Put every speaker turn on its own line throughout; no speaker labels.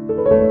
Oi.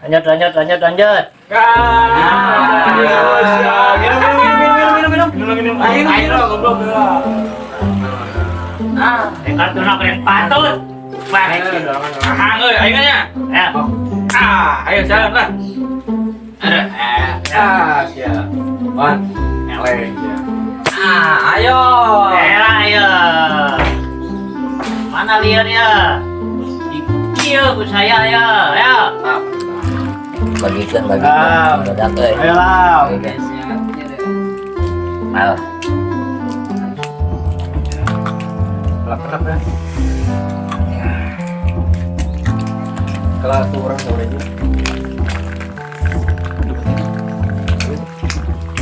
Lanjut. Minum. Ayo, goblok. Kartu nak keren patut. Ayo nya. Ayo jalan lah.
Siap. Wan, eleng ya.
Ayo. Ayo. Mana liarnya? Iya, bu saya ya.
Bagikan dadak euy.
Ayo lah.
Ayo.
Kelap ya. Kalau tuh orang saudara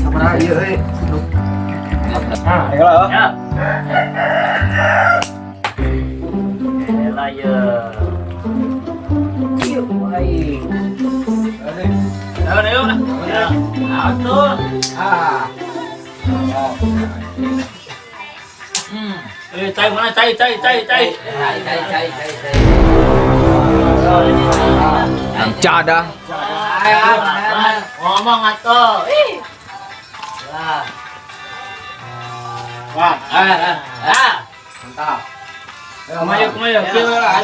sama aja ayo lah.
Ya. Elah ya. Yuk, baik. Ayo. Ya. Atuh. Cai mana cai.
Cada.
Ngomong atuh. Wah.
Mantap.
Kumayo. Kira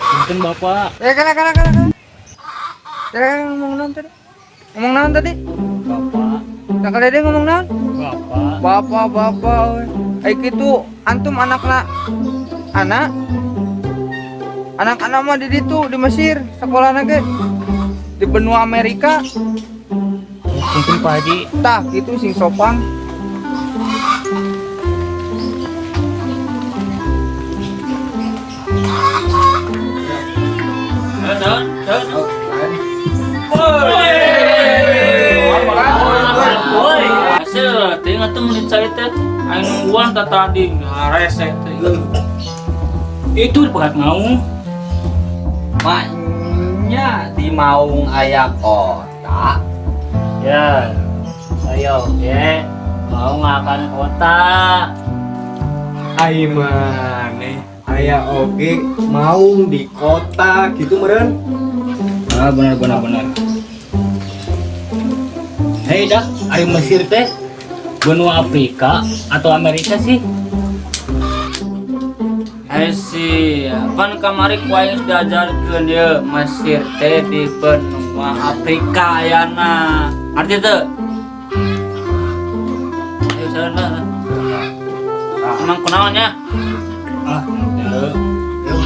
Mungkin Bapak.
Kala. Ngomong naon tadi?
Bapak.
Kakak Dede ngomong naon? Bapak. Ai kitu antum anak-anak mah di ditu di Mesir sekolahna ge di benua Amerika.
Mungkin Pak Haji.
Tah gitu sing sopan.
Hasil tinggal tuh menit saya teh aing nungguan tadi ngaresek teh. Itu berat mau.
Maknya di Maung aya kota.
Ya. Ayo, mau ngakan kota.
Ai maneh aya oge Maung di kota gitu meureun.
Benar. Hei dah, ari Mesir teh benua Afrika atau Amerika sih? Pan kamari ku aing diajarkeun ye Mesir teh di benua Afrika ayana. Arti teu? Ayo sana. Emang kunaon nya? Teu.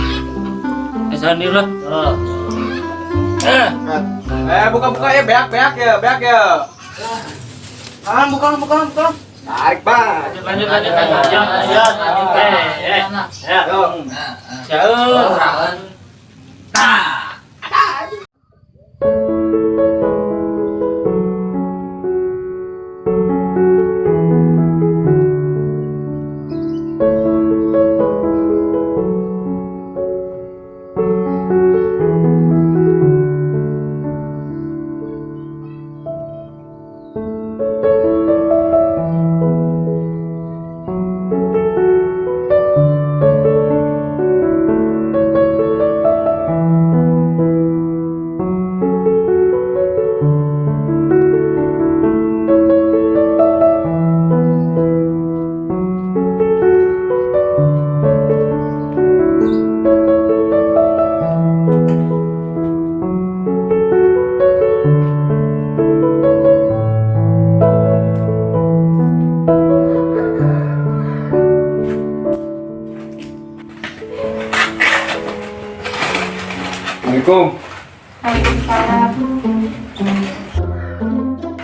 pisan nih lah.
Buka-buka ya, beak ya. Buka. Tarik, Pak.
Lanjut. Jauh.
Assalamualaikum.
Waalaikumsalam.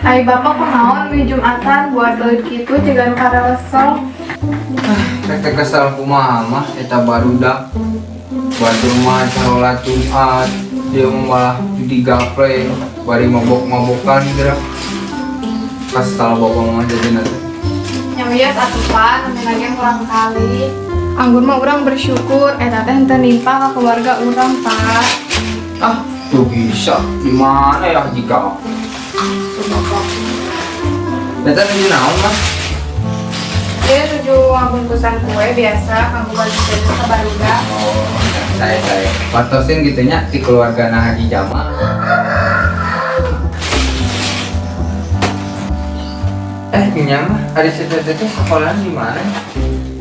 Hai bapak kunaon minggu Jumatan buat duit kitu cegan karewesel.
Teh kesal kumaha mah eta barudak. Buat rumah salat Jumat dia malah judi gaple bari mabok-mabokan geura. Kasal bapak mah jadina.
Nyamias atuh Pak, nemen lagi kurang kali. Anggun mah urang bersyukur eta teh henteu nimpa ka keluarga urang Pak.
Ah, tuh bisa. Di mana ya jika? Eta nu naon mah?
Dia tuju bungkusan kue biasa kanggo bagi-bagi ka baruga.
Oh, saya patosin gitunya di keluarga Haji Jamal. Nya mah hari itu sekolah di mana?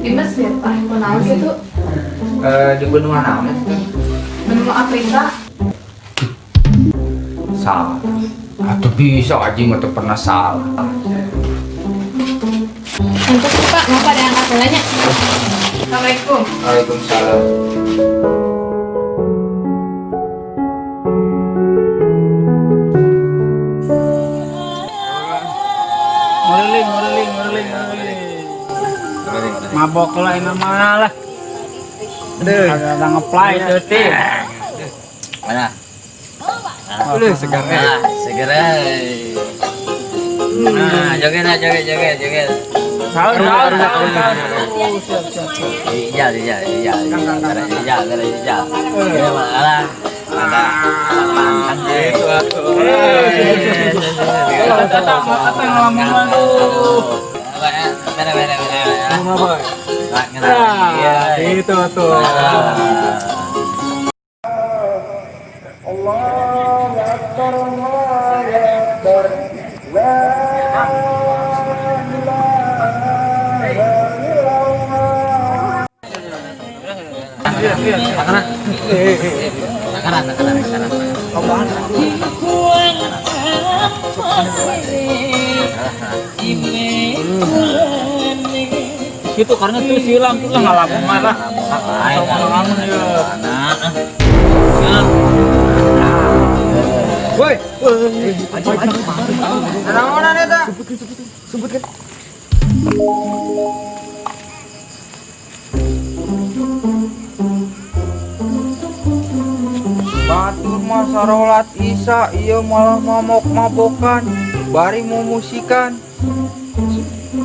Di Mesir Pak, kunaon gitu?
Di benua naon itu?
Benua Afrika.
Salah. Atau bisa aja mah teu pernah salah.
Untuk Pak, mau pada angkat bolanya. Assalamualaikum.
Waalaikumsalam.
Ngeriling. Mabok lah ini mah lah. Ada ngeplay teuti.
Mana?
Udah segar.
Segera. Nah, joget.
Tahu.
Iya. Ini malah ada pantang gitu.
Kata ngomong aduh.
Itu tuh.
Gitu karena tuh silam tuh lah ngalamun malah. Ngalamun ya.
Woi. Naonan eta? Sebutkan. Batur mah sarolat Isya ieu malah mabok-mabokan, bari musikan.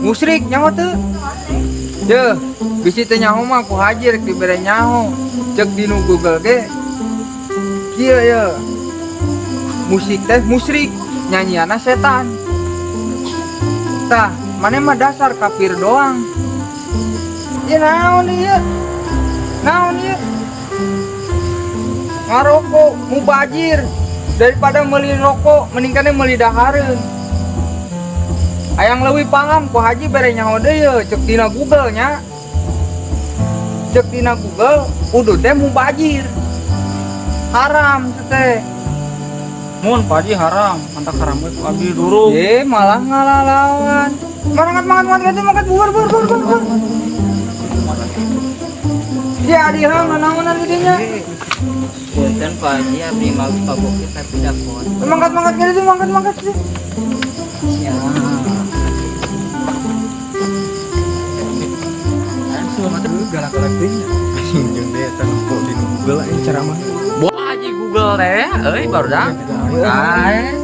Musrik nyaho teu? Deuh, bisi teh nyaho mah ku haji rek dibere nyaho. Cek dinu Google ge. Kieu ya. Musik teh musrik, nyanyiana setan. Tah, mane mah dasar kafir doang. Ya naon ieu? Naon ieu? Ngarokok mubajir daripada meuli rokok mendingkan meuli dahareun. Hayang leuwih paham ku haji bere nyaho deui cek dina Google nya. Cek dina Google kudu teh mubajir. Haram teh.
Mun paji haram, mantak haram we ku abdi dulu.
Ye malah ngalalawan. Mangat bubar. Ye Adilham nanaonan didinya.
Punten Pak Haji abdi mau paboki tapi dapot.
Mangkat gitu mangkat sih.
Ya.
Galak-galak deh. Jeung deh tanpa di Google aja ceramah.
Buat aja Google teh, baru dah. Ay.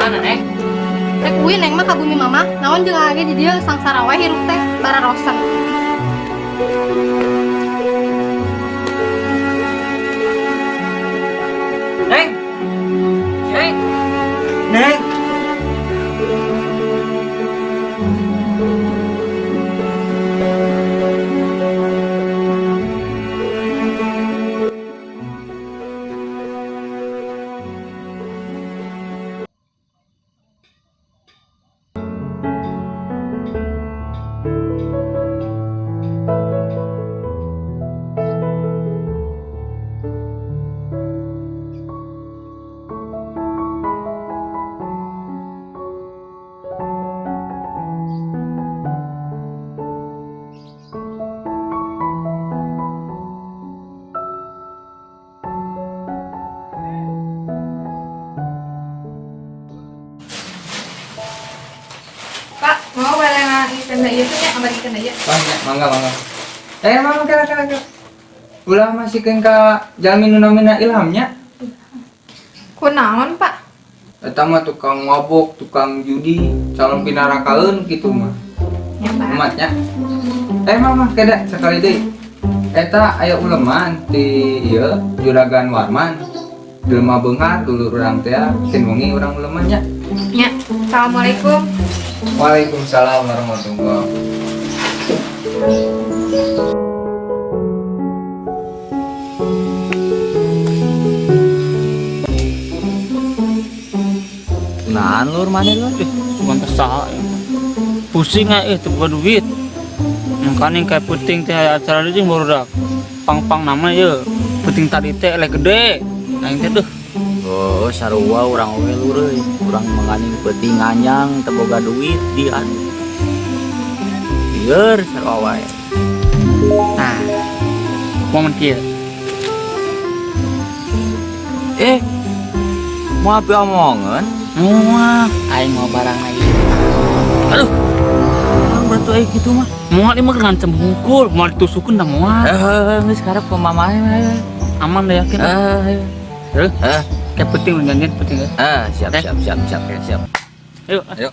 Mana Nek?
Rek uwi neng mah ka bumi mama, naon jeung age di dieu sangsara wae hirup teh bararosan.
Neng. Neng. Neng.
Pak, mau barengan ikan ieu teh nya ambar ikan ieu.
Mangga. Mama kira. Ulah masihkeun ka jalmi nu namina Ilhamnya.
Kunaon, Pak?
Eta mah tukang mabok, tukang judi, calon pinarakaeun kitu mah.
Ya, Pak.
Umatnya. Mama keda sekali deui. Eta aya uleman ti ieu Juragan Warman. Jelema beunghar dulu urang teh teu wengi urang ulemannya.
Nya. Assalamualaikum.
Waalaikumsalam warahmatullahi.
Nah, lur mana lur?
Cuman kesal. Pusing teu buka duit. Makanya kayak penting teh acara itu baru dak. Pang nama ye. Penting tadi teh elek gede. Aing teh deuh.
Oh, sarua urang oge lur euy. Urang menganing penting nganyang teu boga duit di anu. Lieur sarua wae.
Nah. Momen kieu.
Mau apa omongan?
Muah, aing mau barang lagi. Aduh. Orang beratu aing gitu mah. Muah ini mah ngancem hungkul, mau ditusukeun da muah.
Geus karep ke mamanya.
Aman da yakin. Terus? Kayak penting janjian penting.
Siap.
Yuk.
Ayo.